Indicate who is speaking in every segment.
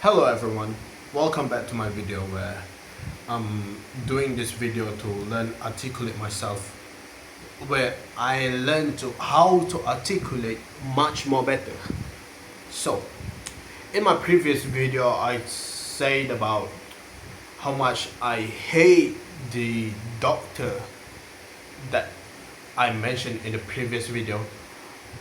Speaker 1: Hello everyone, welcome back to my video where I'm doing this video to learn articulate myself, where I learn to how to articulate much more better. So in my previous video I said about how much I hate the doctor that I mentioned in the previous video.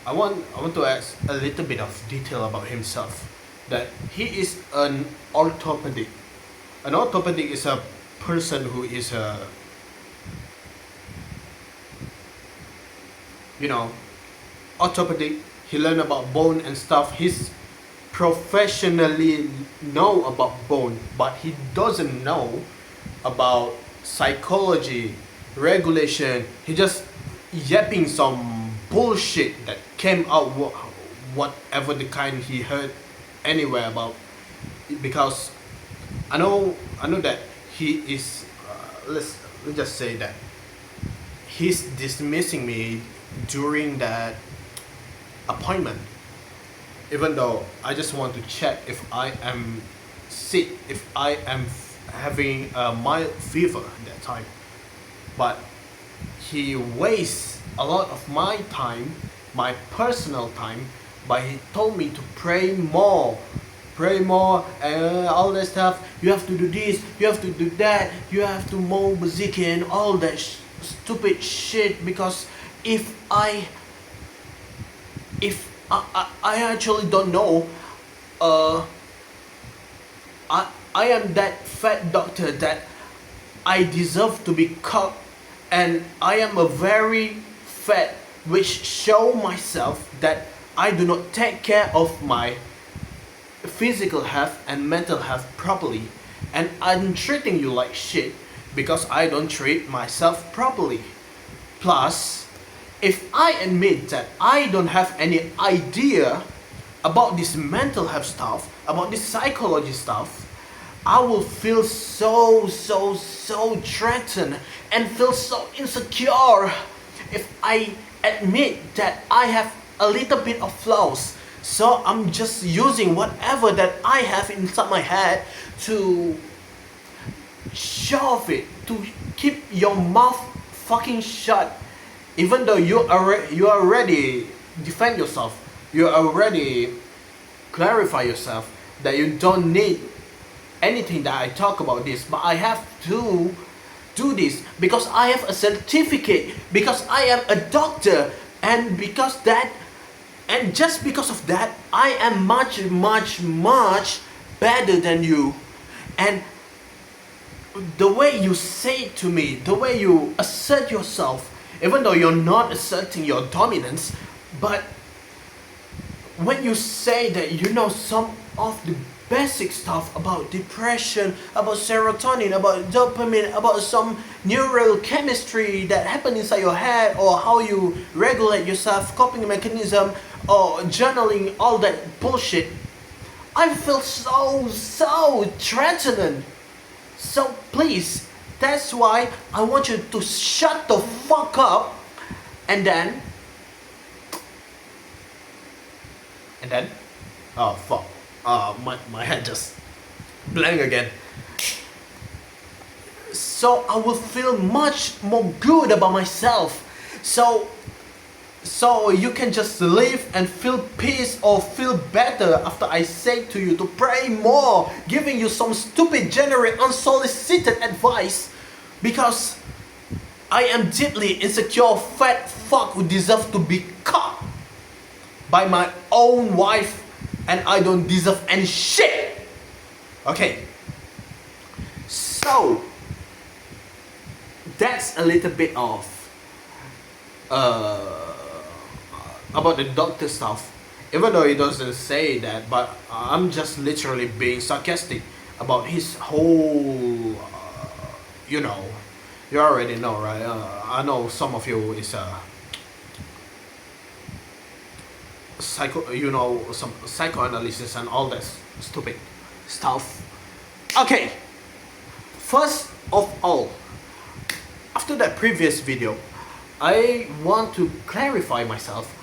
Speaker 1: I want to ask a little bit of detail about himself. That he is an orthopedic. An orthopedic is a person who is orthopedic. He learn about bone and stuff. He's professionally know about bone, but he doesn't know about psychology, regulation. He just yapping some bullshit that came out whatever the kind he heard anywhere about, because I know that he is let's just say that he's dismissing me during that appointment, even though I just want to check if I am sick, if I am having a mild fever at that time. But he wastes a lot of my time, my personal time, but he told me to pray more, and all that stuff. You have to do this, you have to do that, you have to mow bazooka and all that stupid shit. Because if I actually don't know, I am that fat doctor that I deserve to be caught, and I am a very fat, which show myself that I do not take care of my physical health and mental health properly, and I'm treating you like shit because I don't treat myself properly. Plus, if I admit that I don't have any idea about this mental health stuff, about this psychology stuff, I will feel so threatened and feel so insecure if I admit that I have a little bit of flaws. So I'm just using whatever that I have inside my head to shove it, to keep your mouth fucking shut. Even though you already defend yourself, you already clarify yourself that you don't need anything that I talk about this, but I have to do this because I have a certificate, because I am a doctor, and just because of that, I am much better than you. And the way you say it to me, the way you assert yourself, even though you're not asserting your dominance, but when you say that you know some of the basic stuff about depression, about serotonin, about dopamine, about some neural chemistry that happen inside your head, or how you regulate yourself, coping mechanism, or journaling, all that bullshit, I feel so threatened. So please, that's why I want you to shut the fuck up, and then oh fuck, my head just blank again. So I will feel much more good about myself. So you can just live and feel peace or feel better after I say to you to pray more, giving you some stupid, generic, unsolicited advice, because I am deeply insecure fat fuck who deserves to be caught by my own wife, and I don't deserve any shit. Okay, so that's a little bit of about the doctor stuff, even though he doesn't say that, but I'm just literally being sarcastic about his whole you already know, right? I know some of you is some psychoanalysis and all that stupid stuff. Okay, first of all, after that previous video, I want to clarify myself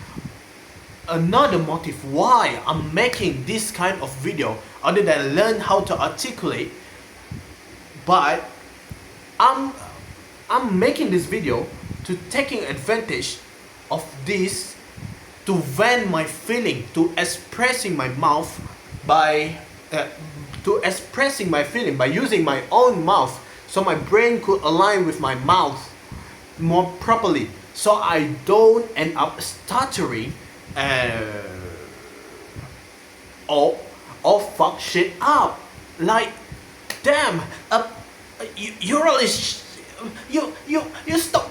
Speaker 1: another motive why I'm making this kind of video other than learn how to articulate, but I'm making this video to taking advantage of this to vent my feeling, to expressing my mouth by to expressing my feeling by using my own mouth, so my brain could align with my mouth more properly, so I don't end up stuttering or fuck shit up. Like, damn, you really you stop.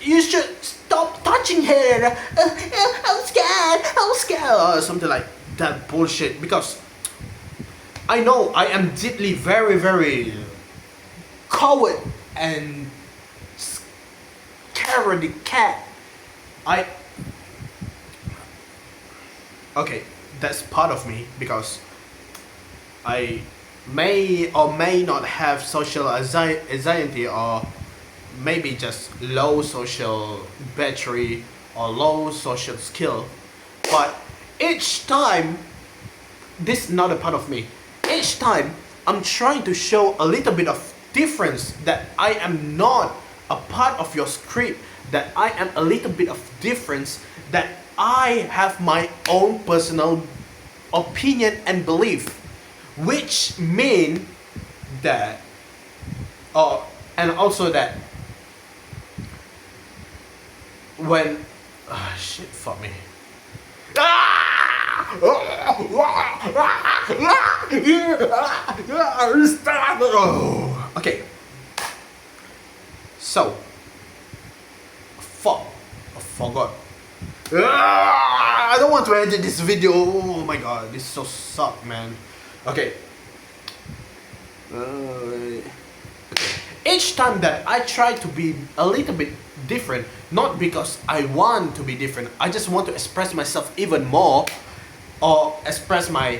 Speaker 1: You should stop touching her. I'm scared, or something like that bullshit. Because I know I am deeply very, very coward and scaredy cat. Okay, that's part of me, because I may or may not have social anxiety, or maybe just low social battery or low social skill. But each time, this is not a part of me. Each time I'm trying to show a little bit of difference, that I am not a part of your script, that I am a little bit of difference, that I have my own personal opinion and belief, which mean that, and also that when, shit, fuck me. Okay, so fuck, I forgot. I don't want to edit this video. Oh my god, this so suck, man. Okay. Each time that I try to be a little bit different, not because I want to be different, I just want to express myself even more, or express my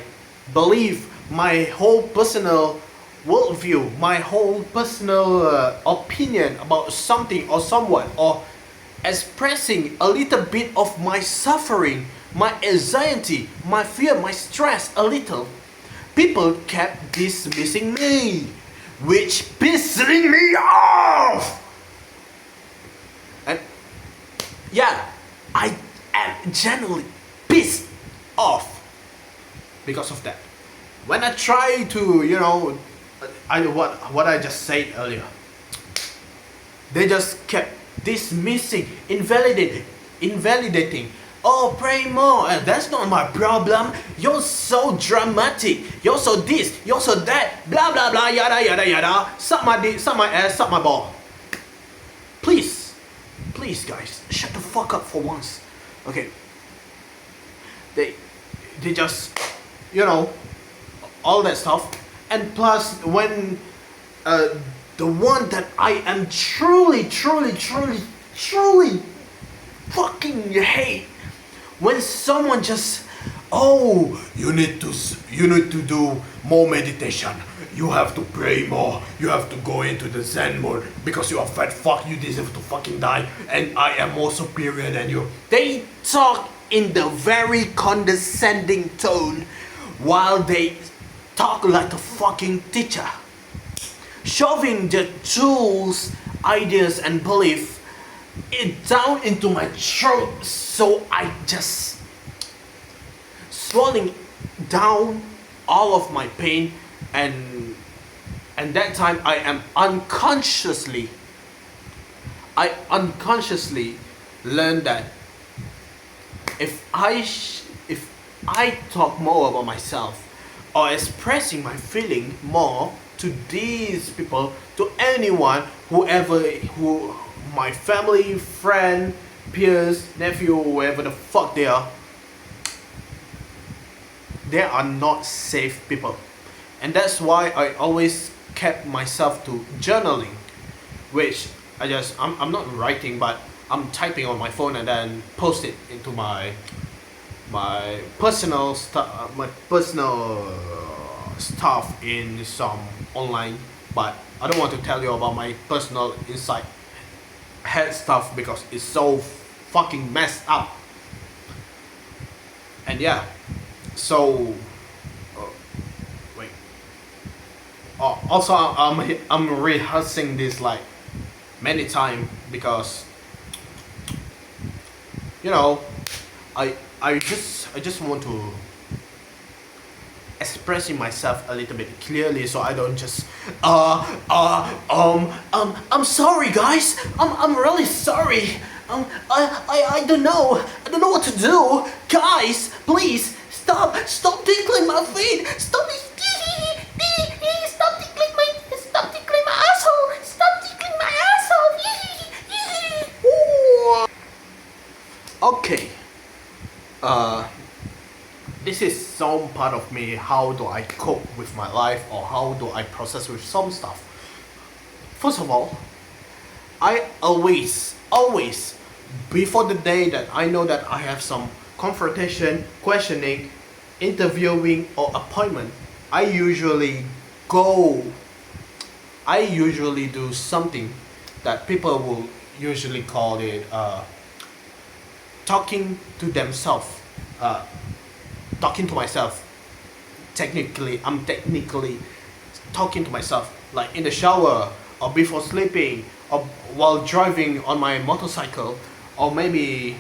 Speaker 1: belief, my whole personal worldview, my whole personal opinion about something or someone, or expressing a little bit of my suffering, my anxiety, my fear, my stress a little. People kept dismissing me, which pissing me off. And yeah, I am genuinely pissed off because of that. When I try to, what I just said earlier, they just kept dismissing, invalidating. Oh, pray more. That's not my problem. You're so dramatic. You're so this. You're so that. Blah blah blah. Yada yada yada. Suck my dick. Suck my ass. Suck my ball. Please, guys, shut the fuck up for once. Okay. They just, all that stuff, and plus when the one that I am truly fucking hate, when someone just, oh, you need to do more meditation, you have to pray more, you have to go into the Zen mode, because you are fat fuck, you deserve to fucking die, and I am more superior than you. They talk in the very condescending tone, while they talk like a fucking teacher, shoving the tools, ideas and belief it down into my throat, so I just swallowing down all of my pain, and that time I unconsciously learned that if I talk more about myself, or expressing my feeling more to these people, to anyone, who my family, friend, peers, nephew, whoever the fuck they are not safe people. And that's why I always kept myself to journaling, which I'm not writing, but I'm typing on my phone and then post it into my personal stuff in some online. But I don't want to tell you about my personal inside head stuff, because it's so fucking messed up. And yeah, so uh, wait. Also, I'm rehearsing this like many times because you know I just want to expressing myself a little bit clearly so I don't just I'm sorry guys, I'm really sorry, I don't know what to do, guys, please stop tickling my feet, stop tickling my asshole, stop tickling my asshole. Okay, uh this is some part of me. How do I cope with my life, or how do I process with some stuff? First of all, I always, before the day that I know that I have some confrontation, questioning, interviewing, or appointment, I usually go, I usually do something that people will usually call it talking to themselves. Uh, Talking to myself. I'm technically talking to myself, like in the shower, or before sleeping, or while driving on my motorcycle, or maybe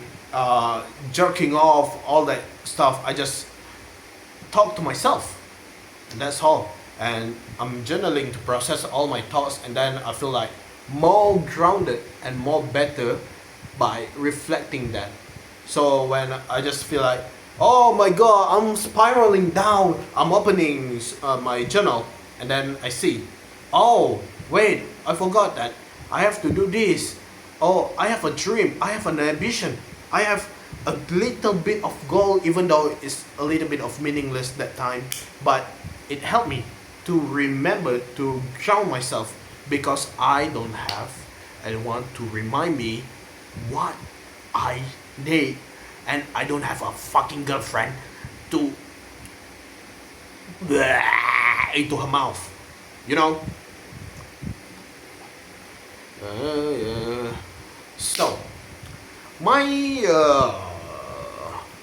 Speaker 1: jerking off, all that stuff. I just talk to myself. That's all. And I'm journaling to process all my thoughts, and then I feel like more grounded and more better by reflecting that. So when I just feel like, oh my god, I'm spiraling down, I'm opening my journal, and then I see, oh wait, I forgot that I have to do this. Oh, I have a dream, I have an ambition, I have a little bit of goal, even though it's a little bit of meaningless that time, but it helped me to remember to ground myself, because I don't have anyone to remind me what I need, and I don't have a fucking girlfriend to into her mouth, you know. So my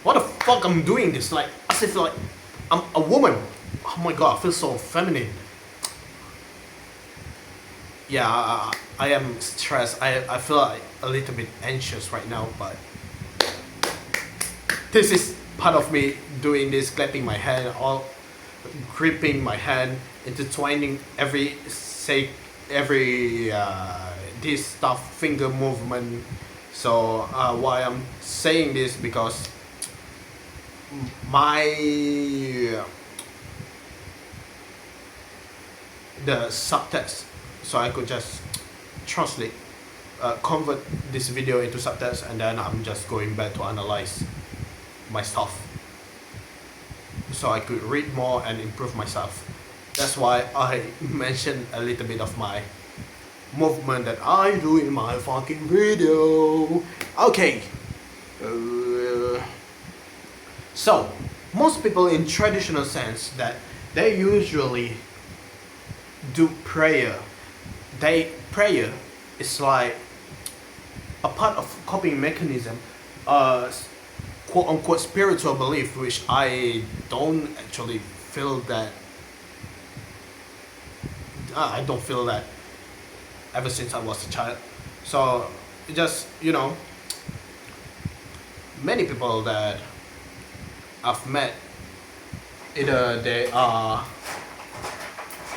Speaker 1: what the fuck I'm doing this like as if like I'm a woman. Oh my god, I feel so feminine. Yeah, I am stressed. I feel like a little bit anxious right now, but this is part of me doing this, clapping my hand, all gripping my hand, intertwining every this stuff finger movement. So why I'm saying this, because my the subtext, so I could just translate, convert this video into subtext, and then I'm just going back to analyze my stuff so I could read more and improve myself. That's why I mentioned a little bit of my movement that I do in my fucking video. Okay, so most people in traditional sense that they usually do prayer. Prayer is like a part of coping mechanism, quote unquote spiritual belief, which I don't actually feel that. I don't feel that ever since I was a child. So just, you know, many people that I've met, either they are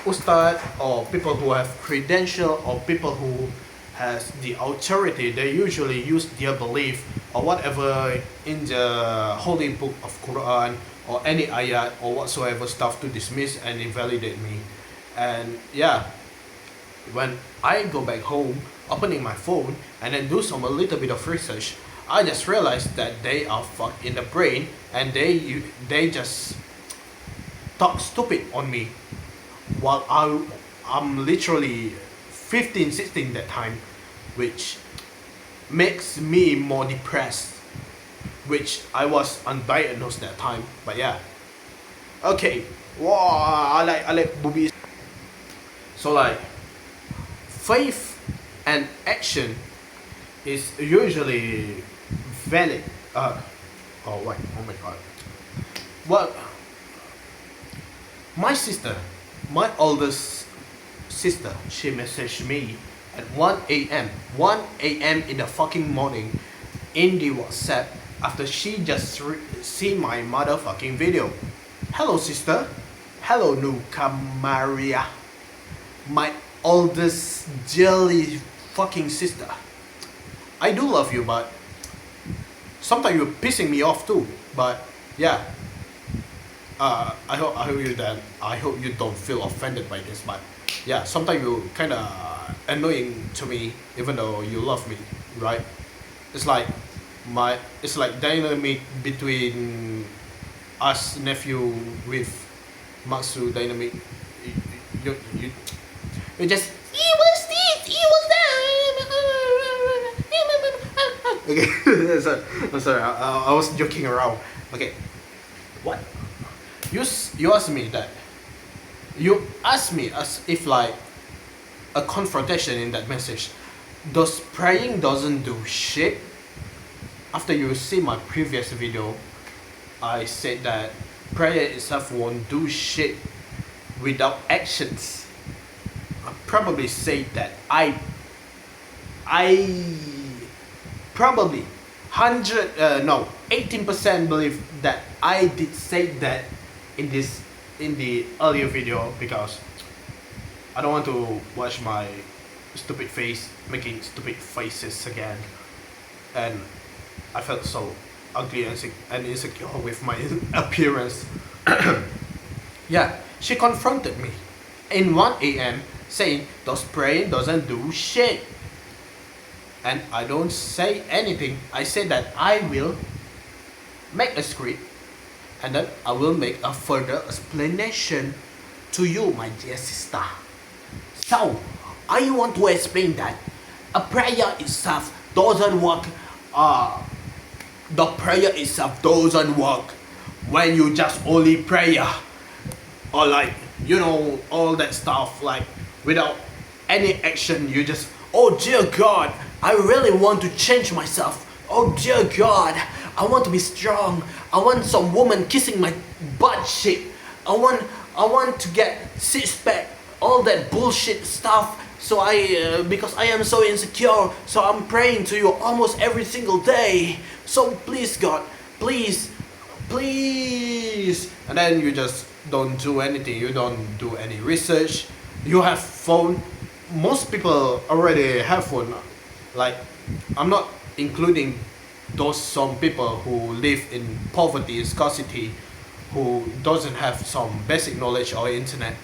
Speaker 1: ustad, or people who have credential, or people who has the authority, they usually use their belief or whatever in the holy book of Quran or any ayat or whatsoever stuff to dismiss and invalidate me. And yeah, when I go back home, opening my phone and then do some a little bit of research, I just realized that they are fucked in the brain, and they just talk stupid on me while I'm literally 15, 16 that time, which makes me more depressed, which I was undiagnosed that time. But yeah, okay. Wow, I like boobies. So like, faith and action is usually valid. Oh wait, oh my god. Well, my sister, my oldest sister, she messaged me at 1 a.m. 1 a.m. in the fucking morning in the WhatsApp after she just seen my motherfucking video. Hello, sister. Hello, Nuka Maria. My oldest jelly fucking sister. I do love you, but sometimes you're pissing me off too. But yeah, I hope you don't feel offended by this. But yeah, sometimes you kind of annoying to me, even though you love me, right? It's like it's like dynamic between us nephew with Maxu dynamic. You you just he was this, he was that. Okay, I'm sorry. I was joking around. Okay, what? You asked me that. You asked me as if like a confrontation in that message. Does praying doesn't do shit? After you see my previous video, I said that prayer itself won't do shit without actions. I probably say that I probably 18% believe that I did say that in the earlier video, because I don't want to watch my stupid face making stupid faces again, and I felt so ugly and insecure with my appearance. Yeah, she confronted me in 1 a.m. saying those praying doesn't do shit. And I don't say anything. I said that I will make a script and then I will make a further explanation to you, my dear sister. So, I want to explain that a prayer itself doesn't work. The prayer itself doesn't work when you just only prayer, or like, you know, all that stuff, like without any action. You just, oh dear God, I really want to change myself. Oh dear God, I want to be strong. I want some woman kissing my butt shit. I want to get six pack, all that bullshit stuff. So because I am so insecure, so I'm praying to you almost every single day. So please God, please, please. And then you just don't do anything. You don't do any research. You have phone. Most people already have phone. Like, I'm not including those some people who live in poverty, scarcity, who doesn't have some basic knowledge or internet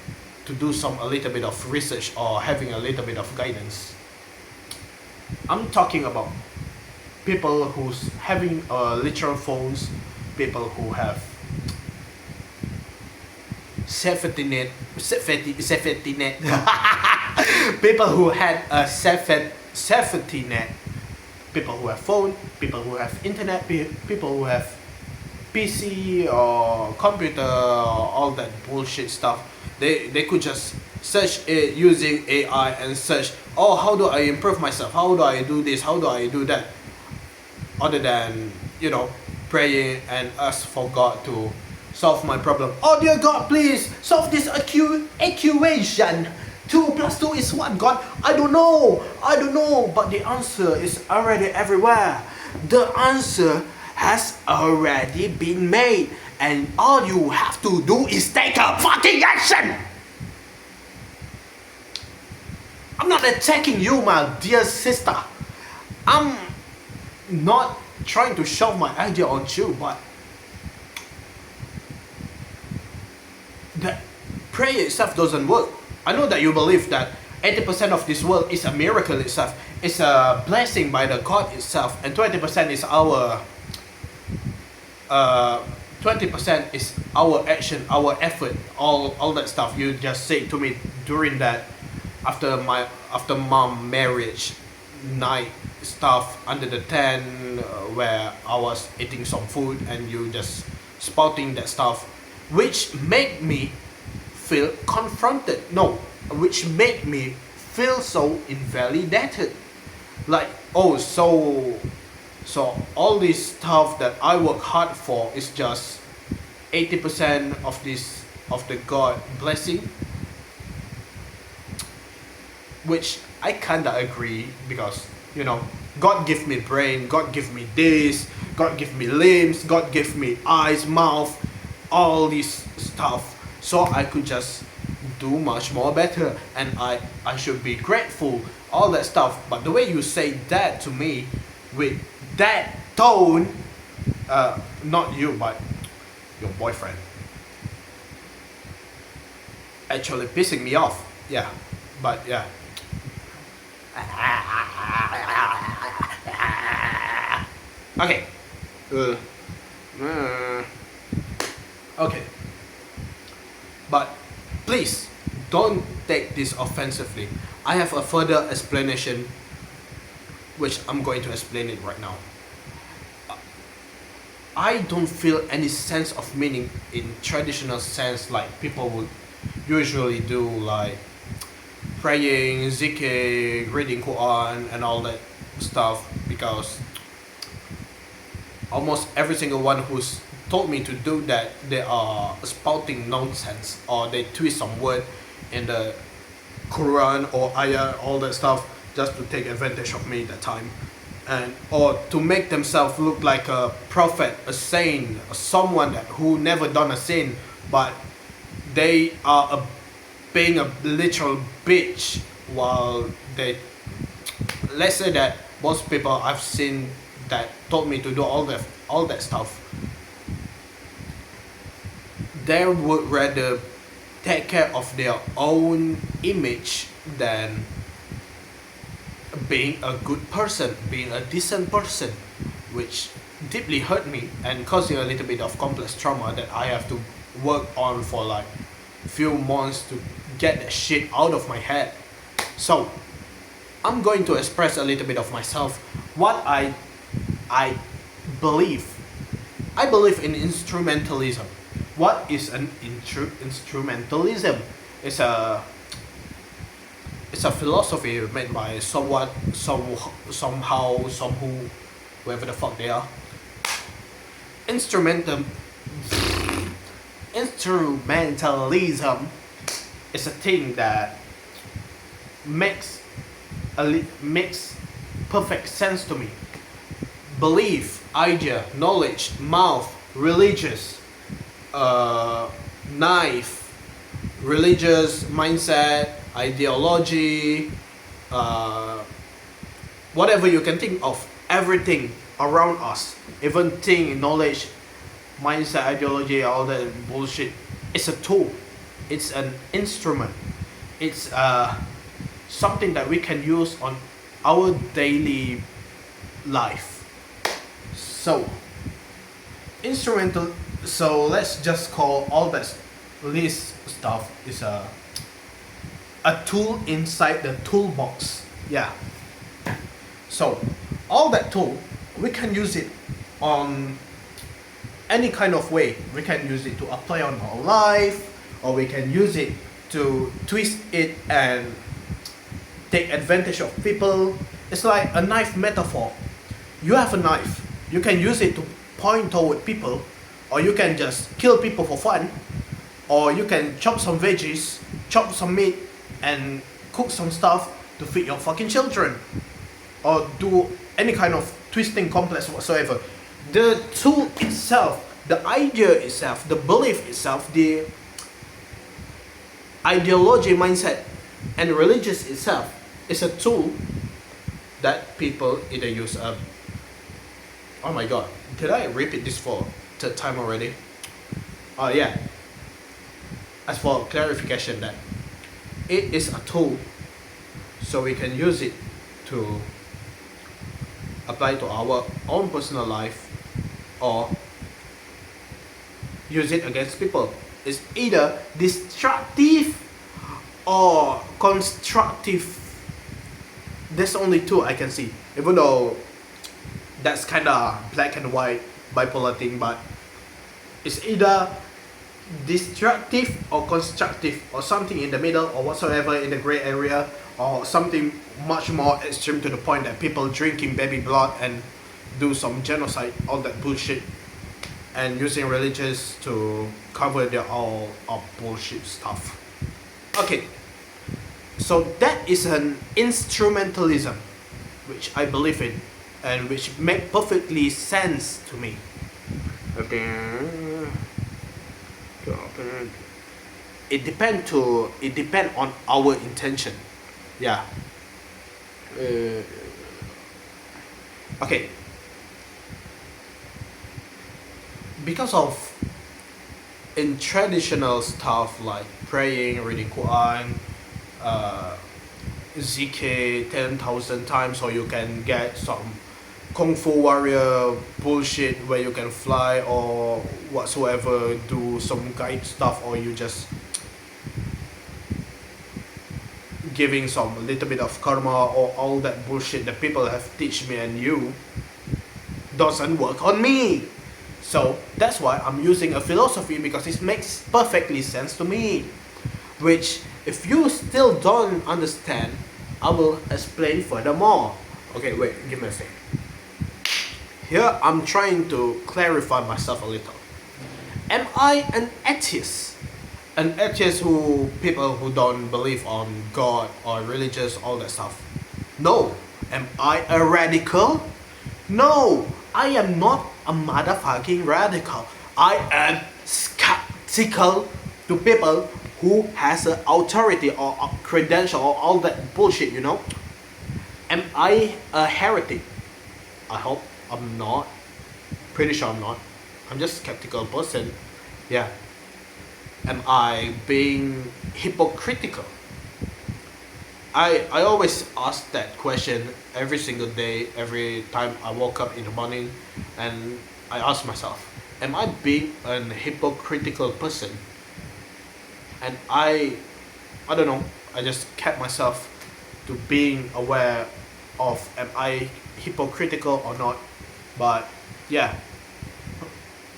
Speaker 1: to do a little bit of research or having a little bit of guidance. I'm talking about people who's having literal phones, people who have safety net, people who had a safety net, people who have phone, people who have internet, people who have PC or computer, all that bullshit stuff. They could just search it using AI and search, oh, how do I improve myself? How do I do this? How do I do that? Other than, you know, praying and ask for God to solve my problem. Oh dear God, please solve this equation. 2 plus 2 is what, God? I don't know. But the answer is already everywhere. The answer has already been made. And all you have to do is take a fucking action. I'm not attacking you, my dear sister. I'm not trying to shove my idea on you, but the prayer itself doesn't work. I know that you believe that 80% of this world is a miracle itself. It's a blessing by the God itself, and 20% is our 20% is our action, our effort, all that stuff. You just say to me during that after mom marriage night stuff under the tent, where I was eating some food and you just spouting that stuff, which made me feel confronted. No, which made me feel so invalidated. Like, oh, so all this stuff that I work hard for is just 80% of this of the God blessing, which I kinda agree because God give me brain, God give me this, God give me limbs, God give me eyes, mouth, all this stuff, so I could just do much more better, and I should be grateful, all that stuff. But the way you say that to me with that tone, not you but your boyfriend, actually pissing me off. Yeah, but yeah. Okay. Okay. But please don't take this offensively. I have a further explanation, which I'm going to explain it right now. I don't feel any sense of meaning in traditional sense like people would usually do, like praying, zikr, reading Quran, and all that stuff, because almost every single one who's told me to do that, they are spouting nonsense, or they twist some word in the Quran or ayah, all that stuff, just to take advantage of me that time, and or to make themselves look like a prophet, a saint, someone who never done a sin, but they are being a literal bitch, while they, let's say that most people I've seen that told me to do all that stuff, they would rather take care of their own image than being a good person, being a decent person, which deeply hurt me and causing a little bit of complex trauma that I have to work on for like few months to get that shit out of my head. So I'm going to express a little bit of myself, what I believe. I believe in instrumentalism. What is an instrumentalism? It's a philosophy made by somehow, some who, whoever the fuck they are. Instrumentalism is a thing that makes perfect sense to me. Belief, idea, knowledge, mouth, religious, knife, religious mindset, ideology, whatever you can think of, everything around us, even thing, knowledge, mindset, ideology, all that bullshit, it's a tool, it's an instrument, it's something that we can use on our daily life. So let's just call all that list stuff is a tool inside the toolbox. Yeah. So all that tool, we can use it on any kind of way. We can use it to apply on our life, or we can use it to twist it and take advantage of people. It's like a knife metaphor. You have a knife, you can use it to point toward people, or you can just kill people for fun, or you can chop some veggies, chop some meat, and cook some stuff to feed your fucking children, or do any kind of twisting complex whatsoever. The tool itself, the idea itself, the belief itself, the ideology, mindset, and religious itself is a tool that people either use. Oh my god, did I repeat this for third time already? Oh yeah. As for clarification, that it is a tool, so we can use it to apply to our own personal life, or use it against people. It's either destructive or constructive. There's only two I can see, even though that's kinda black and white bipolar thing, but it's either destructive or constructive, or something in the middle, or whatsoever in the gray area, or something much more extreme to the point that people drinking baby blood and do some genocide, all that bullshit. and using religious to cover their all of bullshit stuff. Okay, so that is an instrumentalism which I believe in and which make perfectly sense to me. Okay. It depend on our intention. Yeah. Okay. Because of in traditional stuff like praying, reading Quran, ZK 10,000 times, or you can get some Kung Fu Warrior bullshit where you can fly or whatsoever, do some guide stuff, or you just giving some little bit of karma or all that bullshit that people have teach me and you doesn't work on me. So that's why I'm using a philosophy, because it makes perfectly sense to me. Which, if you still don't understand, I will explain furthermore. Okay, wait, give me a sec. Here I'm trying to clarify myself a little. Am I an atheist? An atheist who people who don't believe on God or religious, all that stuff. No. Am I a radical? No, I am not a motherfucking radical. I am skeptical to people who has an authority or a credential or all that bullshit, you know? Am I a heretic? I hope I'm not. Pretty sure I'm not. I'm just a skeptical person. Yeah. Am I being hypocritical? I always ask that question every single day, every time I woke up in the morning, and I ask myself, am I being a hypocritical person? And I don't know, I just kept myself to being aware of, am I hypocritical or not? But yeah,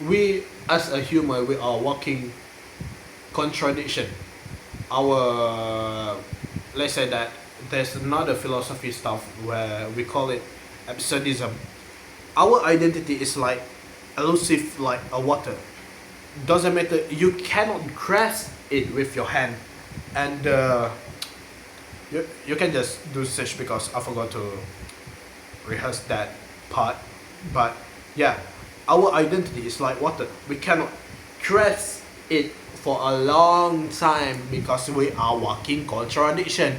Speaker 1: we as a human, we are walking contradiction. Our, let's say that there's another philosophy stuff where we call it absurdism. Our identity is like elusive, like a water. Doesn't matter, you cannot grasp it with your hand. And you can just do search because I forgot to rehearse that part. But yeah, our identity is like water. We cannot grasp it for a long time because we are walking contradiction.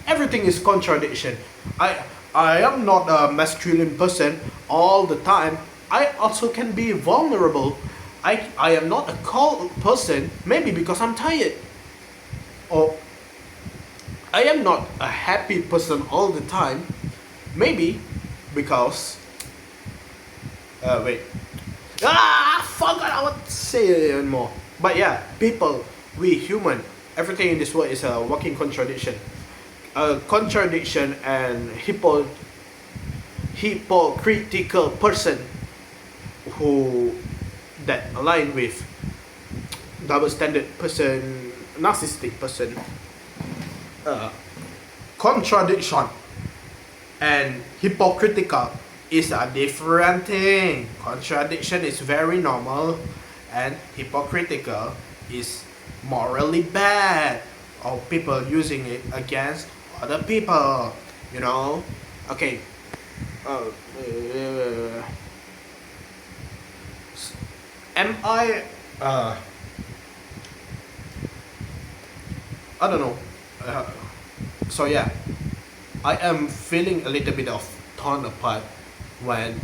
Speaker 1: Everything is contradiction. I am not a masculine person all the time. I also can be vulnerable. I am not a cold person, maybe because I'm tired. Or I am not a happy person all the time, maybe because wait. Forgot I would say it anymore. But yeah, people, we human, everything in this world is a walking contradiction. A contradiction and hypocritical person who that align with double standard person, narcissistic person. Contradiction and hypocritical is a different thing. Contradiction is very normal, and hypocritical is morally bad, or people using it against other people, you know. Okay. Am I I don't know. So yeah, I am feeling a little bit of torn apart when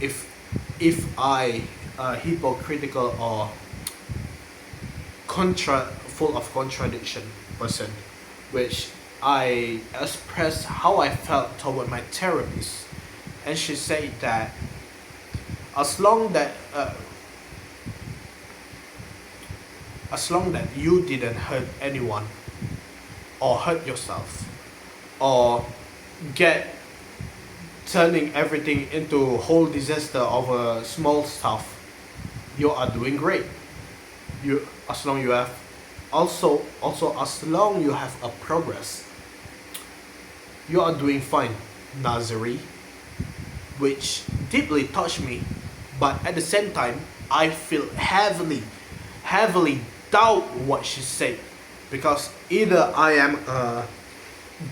Speaker 1: if I hypocritical or full of contradiction person, which I expressed how I felt toward my therapist, and she said that as long that you didn't hurt anyone or hurt yourself or get turning everything into whole disaster over small stuff, you are doing great. You, as long you have also as long you have a progress, you are doing fine, Nazari. Which deeply touched me but at the same time, I feel heavily doubt what she said, because either I am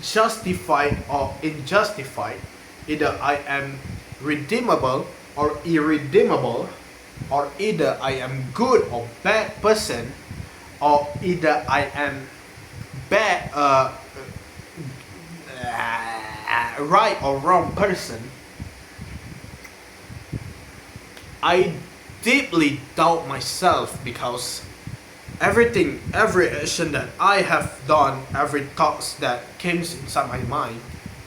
Speaker 1: justified or unjustified, either I am redeemable or irredeemable, or either I am good or bad person, or either I am bad right or wrong person. I deeply doubt myself, because every action that I have done, every thoughts that comes inside my mind,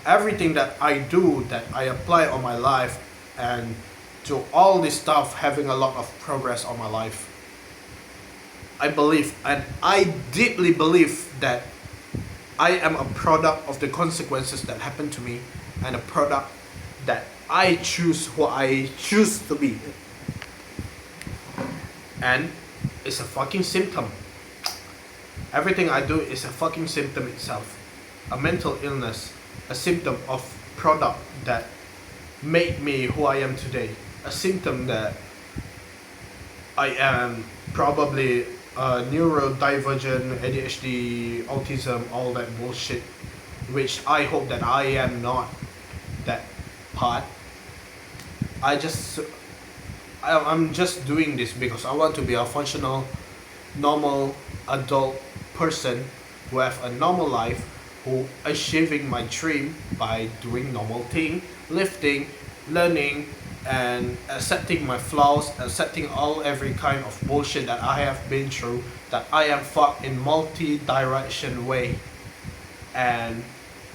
Speaker 1: everything that I do, that I apply on my life, and to all this stuff, having a lot of progress on my life, I believe, and I deeply believe, that I am a product of the consequences that happen to me, and a product that I choose who I choose to be. And it's a fucking symptom. Everything I do is a fucking symptom itself. A mental illness, a symptom of product that made me who I am today. A symptom that I am probably neurodivergent, ADHD, autism, all that bullshit, which I hope that I am not that part. I'm just doing this because I want to be a functional, normal, adult person who have a normal life, who achieving my dream by doing normal thing, lifting, learning, and accepting my flaws, accepting every kind of bullshit that I have been through, that I am fucked in multi-direction way, and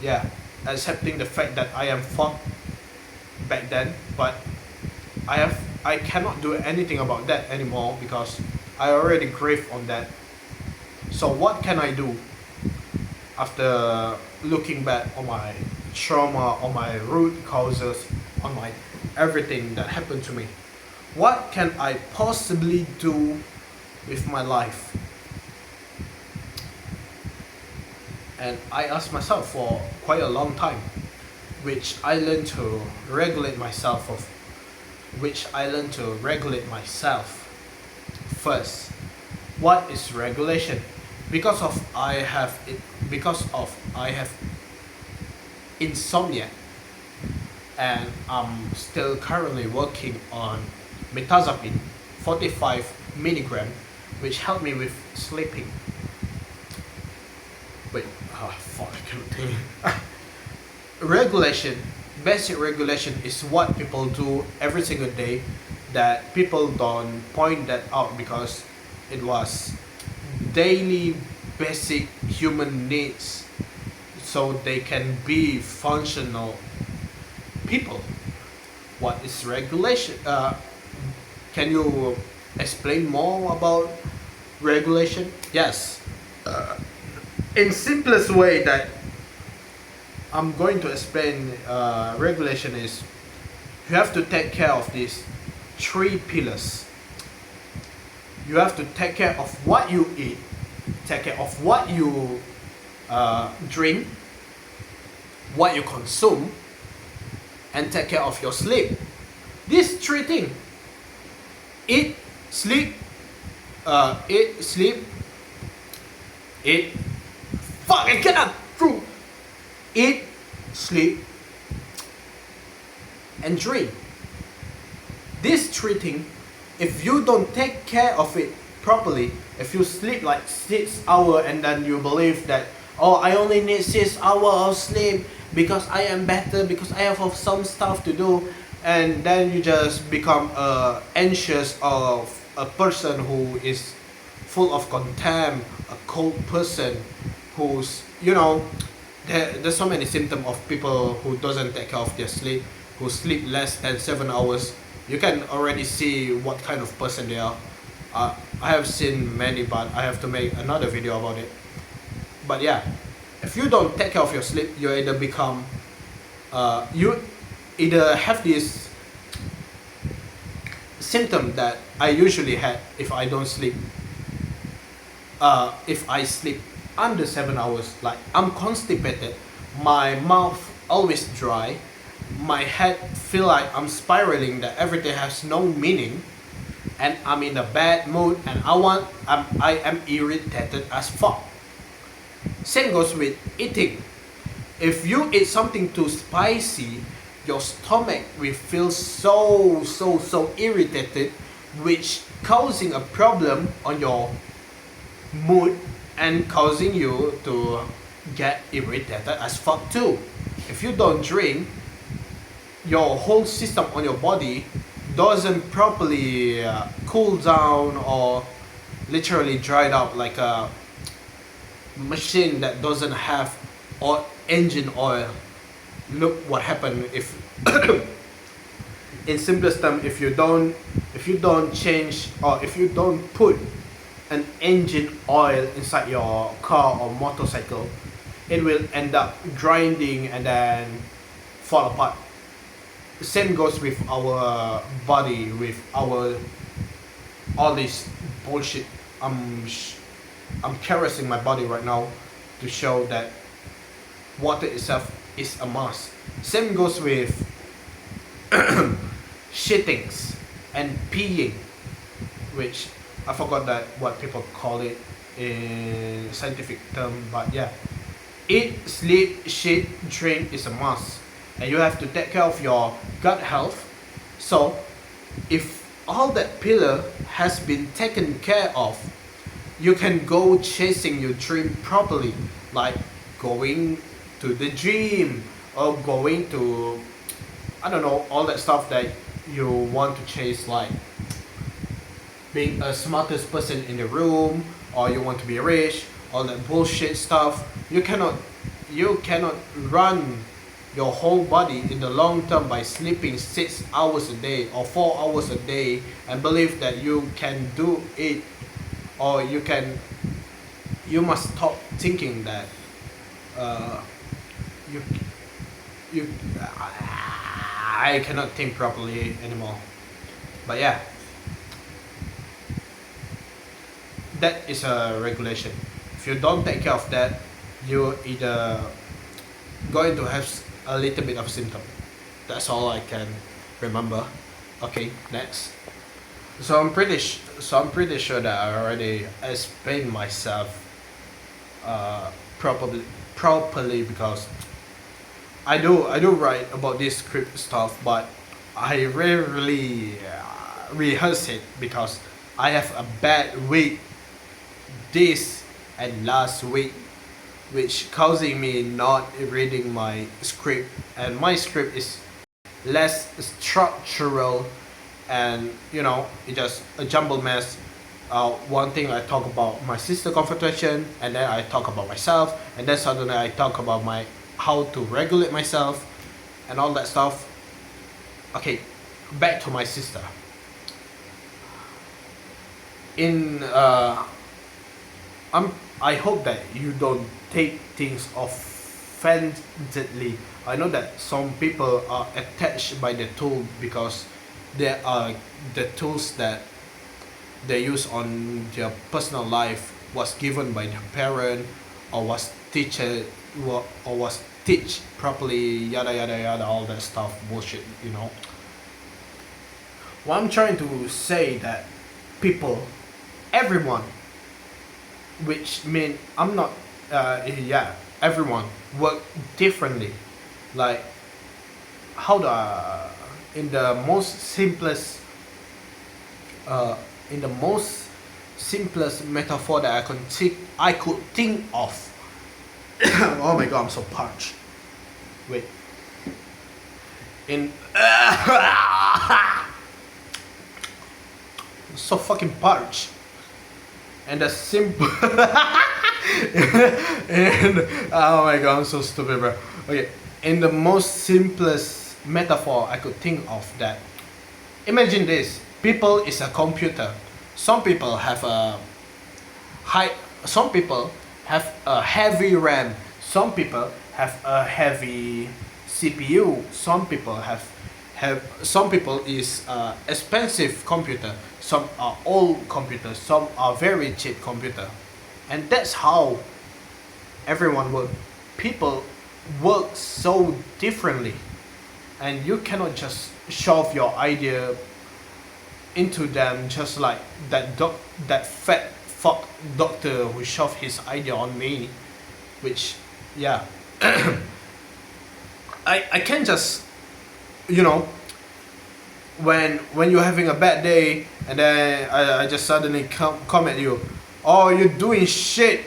Speaker 1: yeah, accepting the fact that I am fucked back then, but I cannot do anything about that anymore, because I already grieved on that. So what can I do after looking back on my trauma, on my root causes, on my everything that happened to me? What can I possibly do with my life? And I asked myself for quite a long time, which I learned to regulate myself of, first. What is regulation? Because I have insomnia, and I'm still currently working on metazapine 45 milligram, which helped me with sleeping. Wait, fuck, I cannot think. Regulation, basic regulation is what people do every single day, that people don't point that out, because it was daily basic human needs, so they can be functional people. What is regulation? Can you explain more about regulation? Yes. In simplest way that I'm going to explain regulation is, you have to take care of these three pillars. You have to take care of what you eat, take care of what you drink, what you consume, and take care of your sleep. These three things: eat, sleep, eat. Fuck! I cannot prove. Eat, sleep, and drink. These three things, if you don't take care of it properly, if you sleep like 6 hours and then you believe that, oh, I only need 6 hours of sleep because I am better, because I have some stuff to do, and then you just become anxious of a person who is full of contempt, a cold person who's, there's so many symptoms of people who doesn't take care of their sleep, who sleep less than 7 hours. You can already see what kind of person they are. I have seen many, but I have to make another video about it. But yeah, if you don't take care of your sleep, you either become, you either have this symptom that I usually had if I don't sleep. If I sleep under 7 hours, like I'm constipated, my mouth always dry, my head feel like I'm spiraling, that everything has no meaning, and I'm in a bad mood, and I am irritated as fuck. Same goes with eating. If you eat something too spicy, your stomach will feel so irritated, which causing a problem on your mood and causing you to get irritated as fuck too. If you don't drink, your whole system on your body doesn't properly cool down, or literally dried out like a machine that doesn't have or engine oil. Look what happened if in simplest term, if you don't change, or if you don't put an engine oil inside your car or motorcycle, it will end up grinding and then fall apart. Same goes with our body, with our all this bullshit. I'm caressing my body right now to show that water itself is a must. Same goes with shittings and peeing, which I forgot that what people call it in scientific term, but yeah. Eat, sleep, shit, drink is a must. And you have to take care of your gut health. So if all that pillar has been taken care of, you can go chasing your dream properly, like going to the gym, or going to, I don't know, all that stuff that you want to chase, like being a smartest person in the room, or you want to be rich, all that bullshit stuff. You cannot run your whole body in the long term by sleeping 6 hours a day or 4 hours a day and believe that you can do it, or you must stop thinking that you you I cannot think properly anymore. But yeah, that is a regulation. If you don't take care of that, you either going to have a little bit of symptom. That's all I can remember. Okay, next. So I'm pretty sure that I already explained myself properly, because I do write about this script stuff, but I rarely rehearse it because I have a bad week this and last week, which causing me not reading my script, and my script is less structural, and it's just a jumble mess. One thing I talk about my sister confrontation, and then I talk about myself, and then suddenly I talk about my how to regulate myself and all that stuff. Okay, back to my sister. In I hope that you don't take things offendedly. I know that some people are attached by the tool because they are the tools that they use on their personal life was given by their parent, or was teach properly, yada yada yada, all that stuff bullshit. What I'm trying to say that people, everyone, which mean I'm not everyone work differently. Like how in the most simplest metaphor that I could think of. Oh my god, I'm so parched. Wait. In so fucking parched. And the simple and oh my god, I'm so stupid, bro. Okay, in the most simplest metaphor I could think of, that imagine this: people is a computer. Some people have a heavy RAM. Some people have a heavy CPU. Some people some people is expensive computer. Some are old computers. Some are very cheap computer. And that's how everyone work. People work so differently. and you cannot just shove your idea into them just like that fat fuck doctor who shoved his idea on me, which yeah. I can't just, you know, when you're having a bad day and then I just suddenly come at you, oh, you're doing shit,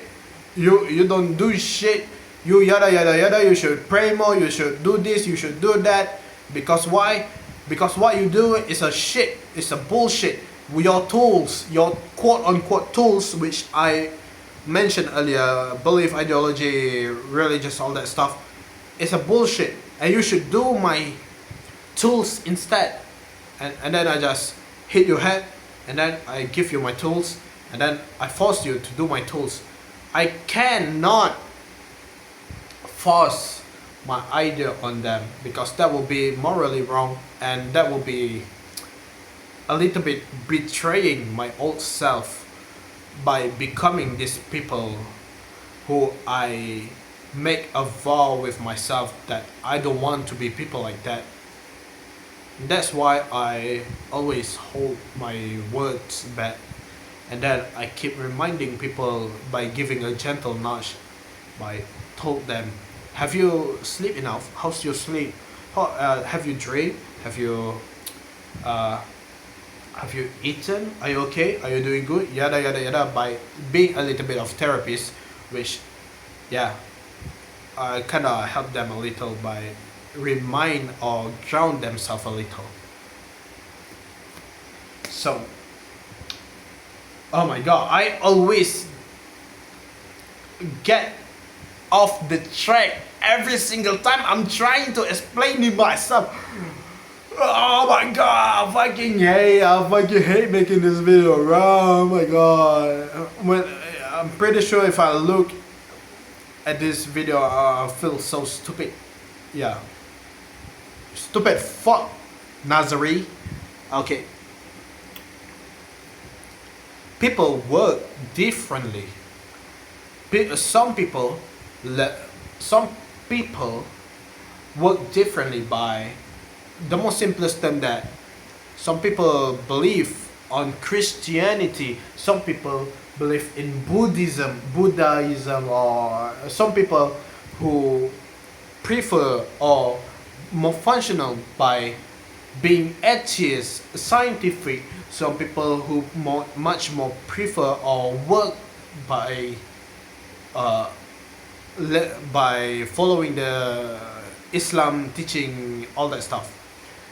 Speaker 1: you don't do shit, you yada yada yada, you should pray more, you should do this, you should do that, because why? Because what you do is a shit, it's a bullshit. Your tools, your quote unquote tools, which I mentioned earlier, belief, ideology, religious, all that stuff, it's a bullshit, and you should do my tools instead. And then I just hit your head, and then I give you my tools, and then I force you to do my tools. I cannot force my idea on them, because that will be morally wrong, and that will be a little bit betraying my old self by becoming these people who I make a vow with myself that I don't want to be people like that. That's why I always hold my words back, and then I keep reminding people by giving a gentle nudge, by told them, have you sleep enough? How's your sleep? Have you drank? Have you eaten? Are you okay? Are you doing good? Yada yada yada, by being a little bit of therapist, which yeah, I kinda help them a little by remind or drown themselves a little. So, oh my god, I always get off the track every single time I'm trying to explain to myself. Oh my god, I fucking hate making this video. Oh my god. I'm pretty sure if I look at this video, I feel so stupid. Yeah. Stupid fuck, Nazari. Okay. People work differently. Some people work differently by the most simplest term, that some people believe on Christianity, some people believe in Buddhism, or some people who prefer or more functional by being atheist, scientific. Some people who much more prefer or work by following the Islam teaching, all that stuff.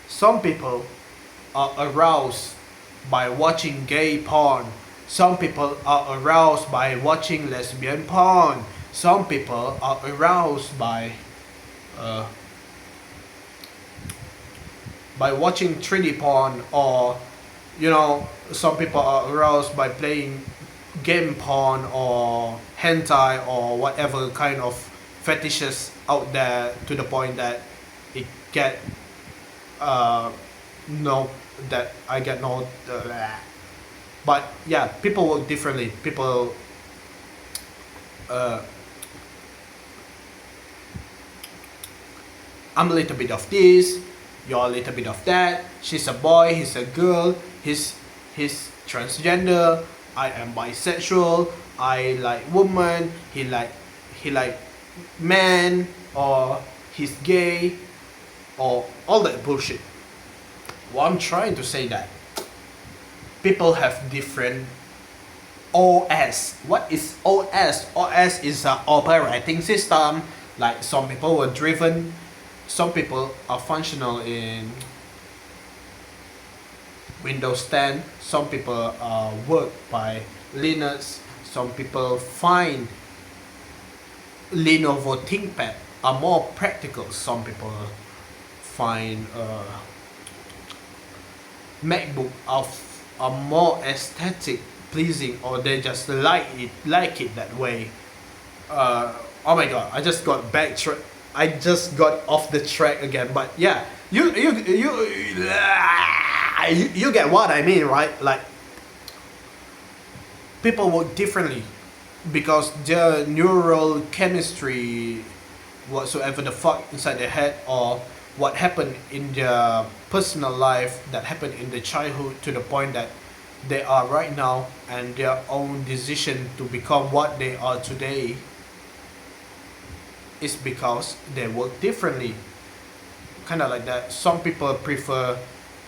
Speaker 1: Some people are aroused by watching gay porn. Some people are aroused by watching lesbian porn. Some people are aroused by watching 3D porn, or you know, some people are aroused by playing game porn or hentai or whatever kind of fetishes out there, to the point that it get no that I get no but yeah, people work differently. People I'm a little bit of this, you're a little bit of that. She's a boy, he's a girl, he's transgender, I am bisexual, I like woman, he like man, or he's gay, or all that bullshit. Well, I'm trying to say that people have different OS. What is OS? OS is an operating system. Like, some people were driven, some people are functional in Windows 10, some people work by Linux, some people find Lenovo ThinkPad are more practical, some people find MacBook are more aesthetic pleasing, or they just like it that way. Oh my god, I just got off the track again. But yeah, you get what I mean, right? Like, people work differently because their neural chemistry, whatsoever the fuck inside their head, or what happened in their personal life, that happened in the childhood, to the point that they are right now, and their own decision to become what they are today is because they work differently. Kind of like that. Some people prefer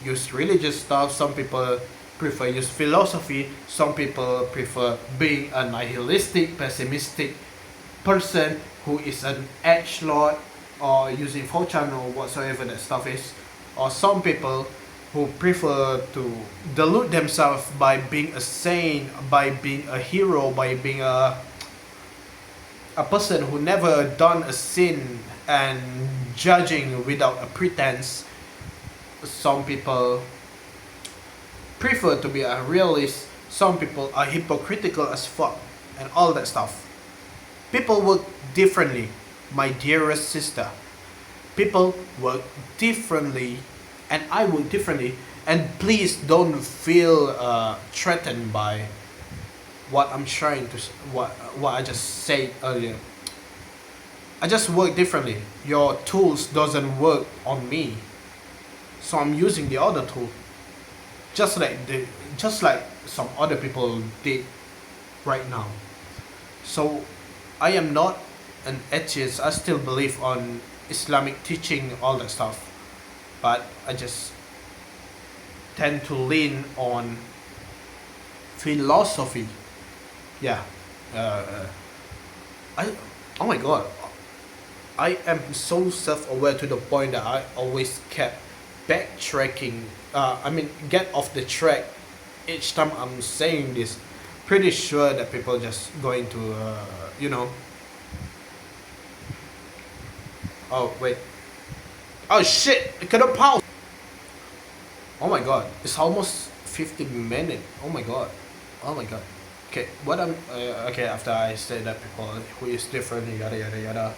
Speaker 1: use religious stuff, some people prefer use philosophy, some people prefer being a nihilistic, pessimistic person who is an edgelord, or using 4chan or whatsoever that stuff is. Or some people who prefer to delude themselves by being a saint, by being a hero, by being a person who never done a sin, and judging without a pretense. Some people prefer to be a realist, some people are hypocritical as fuck, and all that stuff. People work differently, my dearest sister. People work differently, and I work differently. And please don't feel threatened by what I'm trying to, what I just said earlier. I just work differently. Your tools doesn't work on me, so I'm using the other tool. Just like some other people did right now. So I am not an atheist. I still believe on Islamic teaching, all that stuff, but I just tend to lean on philosophy. Yeah. I Oh my god, I am so self-aware to the point that I always kept backtracking. Get off the track each time I'm saying this. Pretty sure that people just going to, you know. Oh wait. Oh shit! I couldn't pause. Oh my god, it's almost 50 minutes. Oh my god. Oh my god. Okay, what I'm okay, after I say that people who is different, yada yada yada,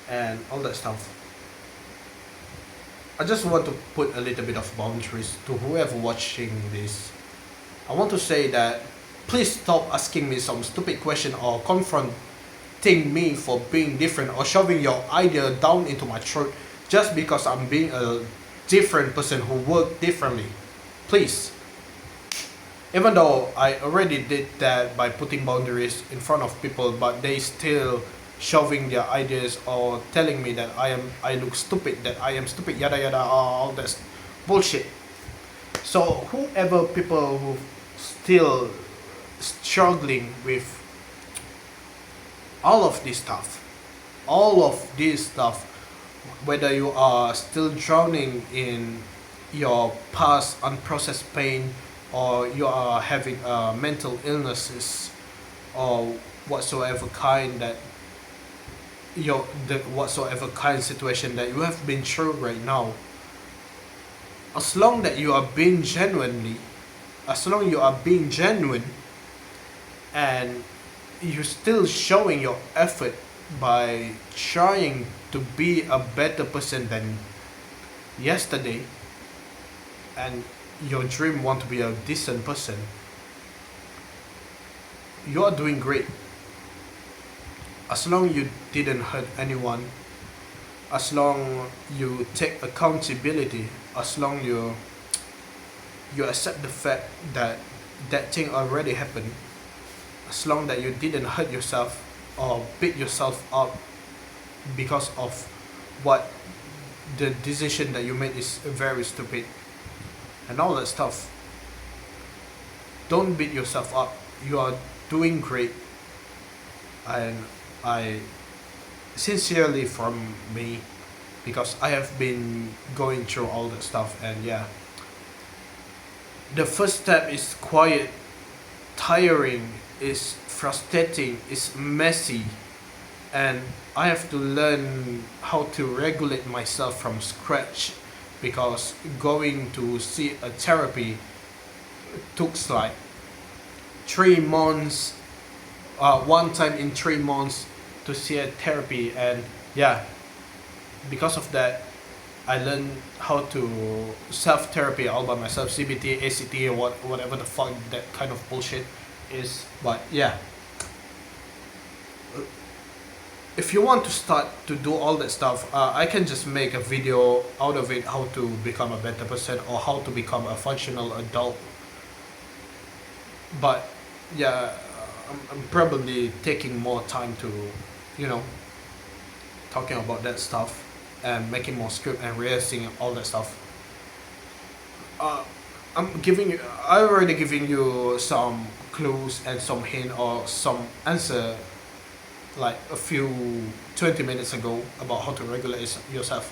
Speaker 1: and all that stuff. I just want to put a little bit of boundaries to whoever watching this. I want to say that please stop asking me some stupid question or confronting me for being different, or shoving your idea down into my throat just because I'm being a different person who work differently. Please. Even though I already did that by putting boundaries in front of people, but they still shoving their ideas or telling me that I look stupid, that I am stupid, yada yada, all that bullshit. So whoever people who still struggling with all of this stuff, whether you are still drowning in your past unprocessed pain, or you are having mental illnesses, or whatsoever kind that whatsoever kind situation that you have been through right now, as long that you are being genuine, and you're still showing your effort by trying to be a better person than yesterday, and your dream want to be a decent person, you are doing great. As long you didn't hurt anyone, as long you take accountability, as long you accept the fact that that thing already happened, as long that you didn't hurt yourself or beat yourself up because of what the decision that you made is very stupid and all that stuff, don't beat yourself up. You are doing great, and I sincerely from me, because I have been going through all that stuff, and yeah, the first step is quiet, tiring, is frustrating, is messy, and I have to learn how to regulate myself from scratch, because going to see a therapy took like 3 months, one time in 3 months to see a therapy, and yeah, because of that I learned how to self-therapy all by myself, CBT, ACT, or whatever the fuck that kind of bullshit is. But yeah, if you want to start to do all that stuff, I can just make a video out of it, how to become a better person or how to become a functional adult. But yeah, I'm probably taking more time to, you know, talking about that stuff and making more script and rehearsing all that stuff. uh, I already giving you some clues and some hint or some answer like a few 20 minutes ago about how to regulate yourself.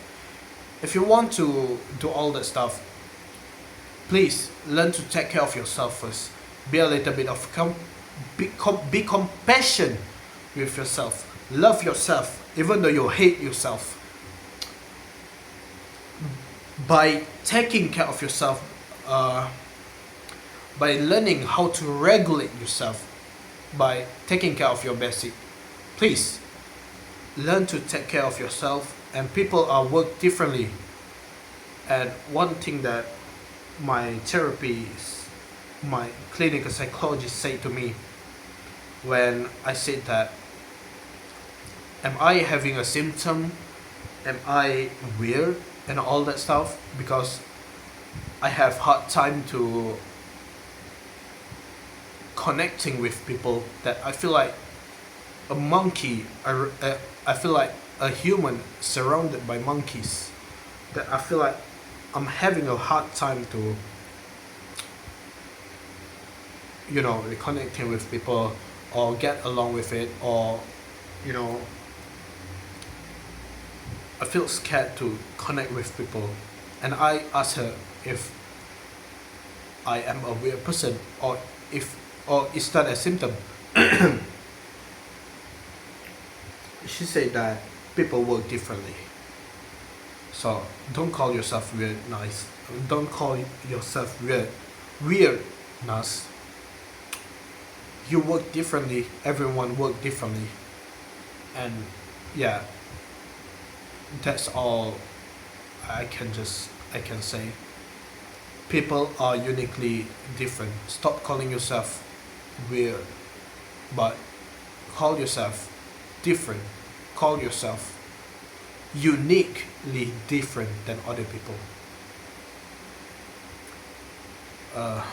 Speaker 1: If you want to do all that stuff, please learn to take care of yourself first. Be a little bit of be compassionate with yourself. Love yourself, even though you hate yourself. By taking care of yourself, by learning how to regulate yourself, by taking care of your basic, please learn to take care of yourself. And people are work differently. And one thing that my therapist, my clinical psychologist said to me when I said that, am I having a symptom? Am I weird? And all that stuff, because I have hard time to connecting with people, that I feel like a monkey. I feel like a human surrounded by monkeys. That I feel like I'm having a hard time to, you know, reconnecting with people or get along with it, or, you know, I feel scared to connect with people. And I asked her if I am a weird person, or is that a symptom. She said that people work differently. So don't call yourself weird nice. Don't call yourself weirdness. You work differently. Everyone work differently. And yeah, that's all I can say. People are uniquely different. Stop calling yourself weird, but call yourself different. Call yourself uniquely different than other people. I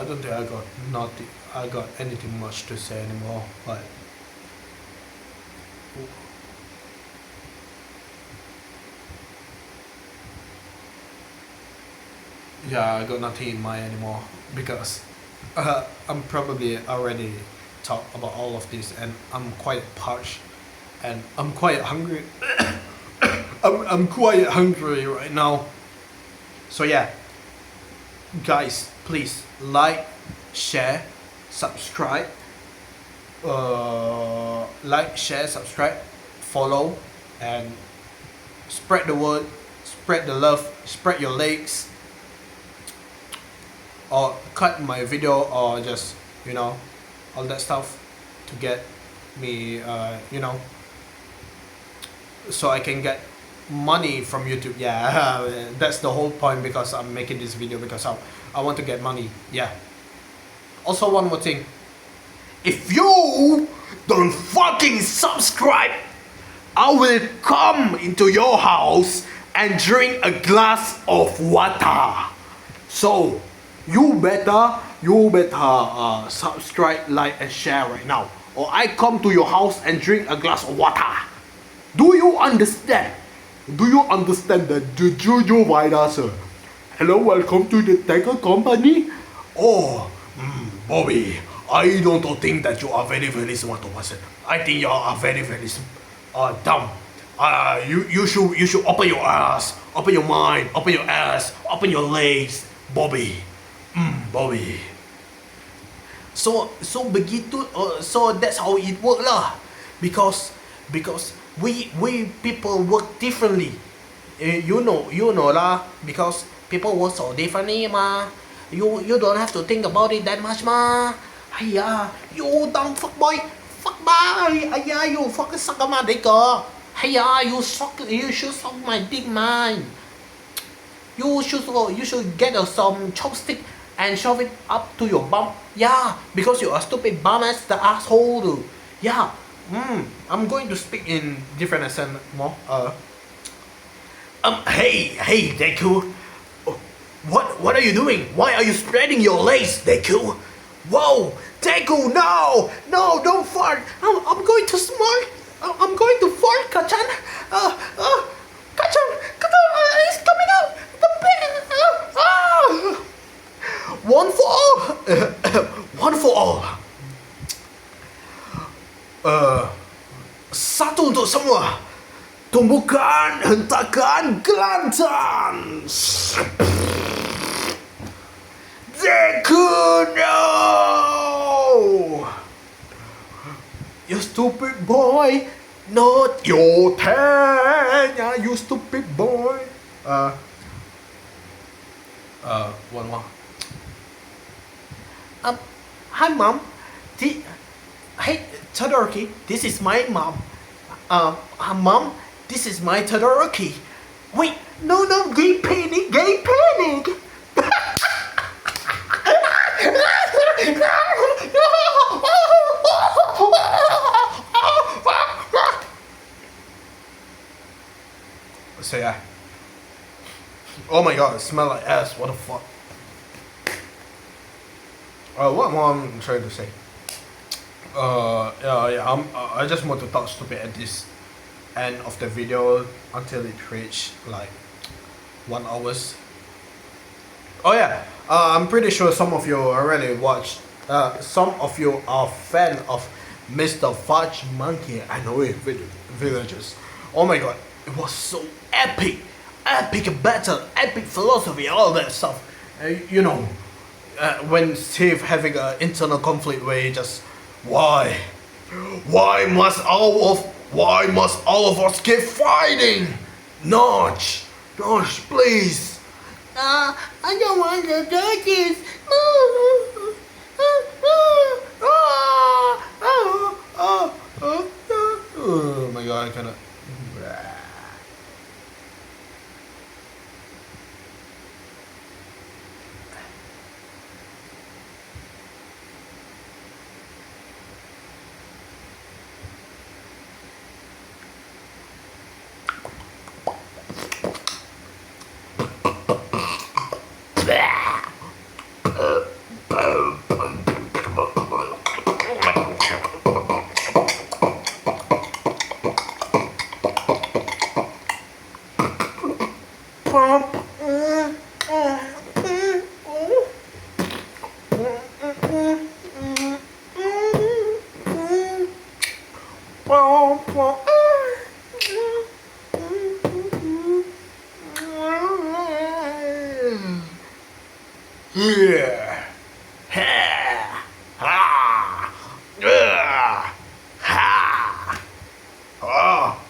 Speaker 1: don't think I got anything much to say anymore, but yeah, I got nothing in mind anymore, because I'm probably already talked about all of this, and I'm quite parched, and I'm quite hungry. I'm quite hungry right now. So yeah, guys, please like, share, subscribe. Like, share, subscribe, follow, and spread the word, spread the love, spread your legs, or cut my video, or just, you know, all that stuff to get me, you know, so I can get money from YouTube. Yeah, that's the whole point, because I'm making this video, because I want to get money. Yeah. Also, one more thing. If you don't fucking subscribe, I will come into your house and drink a glass of water. So you better subscribe, like, and share right now, or I come to your house and drink a glass of water. Do you understand? Do you understand the Juju virus? Hello, welcome to the tech company. Oh, Bobby, I don't think that you are very, very smart person. I think you are very, very dumb. You should open your ass, open your mind, open your ass, open your legs, Bobby. Bobby. So begitu. So that's how it work lah. Because we people work differently. You know lah. Because people work so differently ma. You don't have to think about it that much ma. Hiya, you dumb fuck boy. Fuck boy. Hiya, you fucking suck my dick. Hiya, you should suck my dick man. You should get some chopstick and shove it up to your bum. Yeah, because you're a stupid bum ass the asshole. Yeah. I'm going to speak in different accent more. Hey, Deku. What are you doing? Why are you spreading your legs, Deku? Whoa, Deku, no, don't fart. I'm going to smart. I'm going to fart, Kachan. Kachan, it's coming out. The pen. One for all. One for all. Satu untuk semua. Tumbuhkan hentakan Kelantan. Deku, no! You stupid boy. Not your turn. Yeah, you stupid boy. One more. Hi, mom. Hey, Todoroki, this is my mom. Mom, this is my Todoroki. Wait, no, gay panic. So yeah. Oh my god, it smells like ass. What the fuck? What more I'm trying to say? I just want to talk stupid at this end of the video until it reach like 1 hour. Oh yeah, I'm pretty sure some of you already watched. Some of you are fan of Mr. Fudge Monkey. I know it, villagers. Oh my god, it was so epic battle, epic philosophy, all that stuff. When Steve having an internal conflict where he just why must all of us keep fighting? Notch, please. I don't want to do this. Oh my god, I cannot.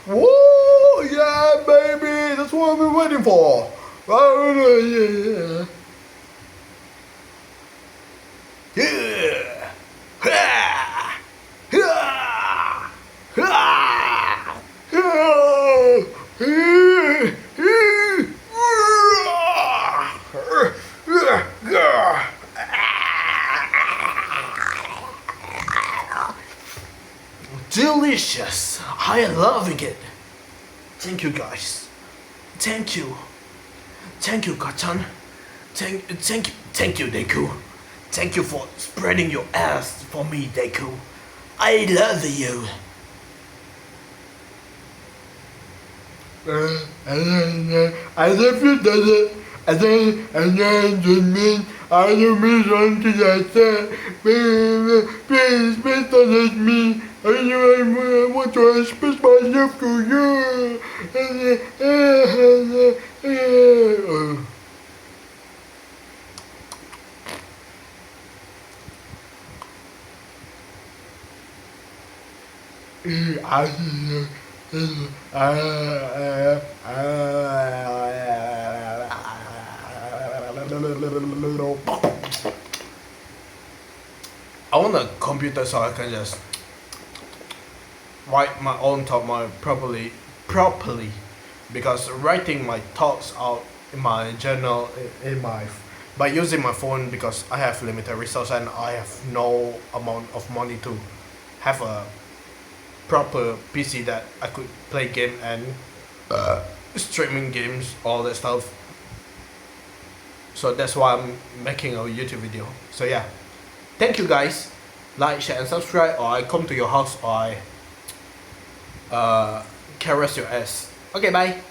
Speaker 1: Woo! Yeah, baby! That's what I've been waiting for! Delicious! I am loving it! Thank you guys. Thank you. Thank you, Kachan. Thank you, Deku. Thank you for spreading your ass for me, Deku. I love you. I love you, Dada. I don't mean something like that. Please don't let me. I want to express myself to you. I want a computer so I can just write my own thought properly, because writing my thoughts out in my journal, in my by using my phone because I have limited resources and I have no amount of money to have a proper PC that I could play game and streaming games, all that stuff. So that's why I'm making a YouTube video. So yeah, thank you guys. Like, share and subscribe, or I come to your house, or I caress your ass. Okay, bye.